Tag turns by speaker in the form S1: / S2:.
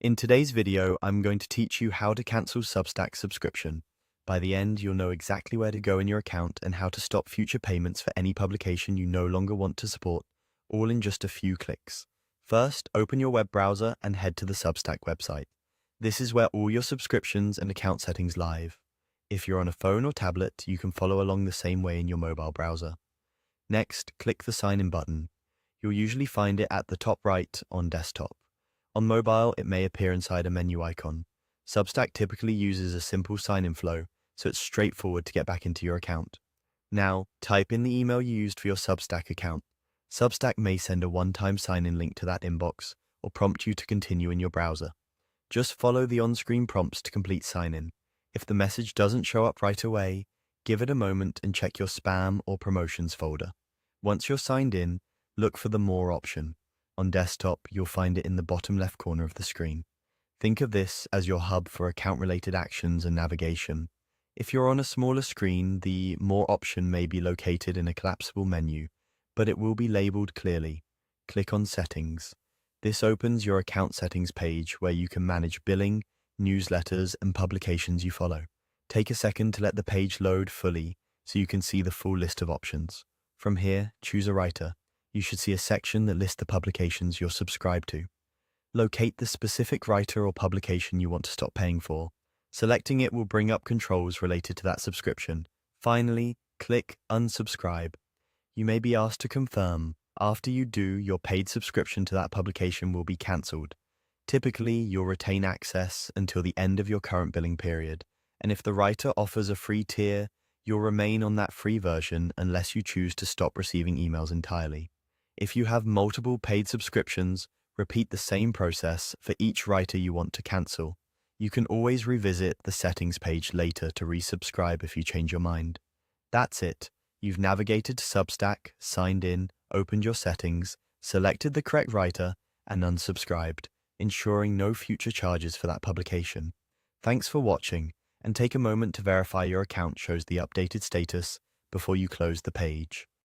S1: In today's video, I'm going to teach you how to cancel Substack subscription. By the end, you'll know exactly where to go in your account and how to stop future payments for any publication you no longer want to support, all in just a few clicks. First, open your web browser and head to the Substack website. This is where all your subscriptions and account settings live. If you're on a phone or tablet, you can follow along the same way in your mobile browser. Next, click the Sign In button. You'll usually find it at the top right on desktop. On mobile, it may appear inside a menu icon. Substack typically uses a simple sign-in flow, so it's straightforward to get back into your account. Now, type in the email you used for your Substack account. Substack may send a one-time sign-in link to that inbox or prompt you to continue in your browser. Just follow the on-screen prompts to complete sign-in. If the message doesn't show up right away, give it a moment and check your spam or promotions folder. Once you're signed in, look for the More option. On desktop, you'll find it in the bottom left corner of the screen. Think of this as your hub for account-related actions and navigation. If you're on a smaller screen, the More option may be located in a collapsible menu, but it will be labeled clearly. Click on Settings. This opens your account settings page where you can manage billing, newsletters, and publications you follow. Take a second to let the page load fully so you can see the full list of options. From here, choose a writer. You should see a section that lists the publications you're subscribed to. Locate the specific writer or publication you want to stop paying for. Selecting it will bring up controls related to that subscription. Finally, click Unsubscribe. You may be asked to confirm. After you do, your paid subscription to that publication will be cancelled. Typically, you'll retain access until the end of your current billing period, and if the writer offers a free tier, you'll remain on that free version unless you choose to stop receiving emails entirely. If you have multiple paid subscriptions, repeat the same process for each writer you want to cancel. You can always revisit the settings page later to resubscribe if you change your mind. That's it. You've navigated to Substack, signed in, opened your settings, selected the correct writer, and unsubscribed, ensuring no future charges for that publication. Thanks for watching, and take a moment to verify your account shows the updated status before you close the page.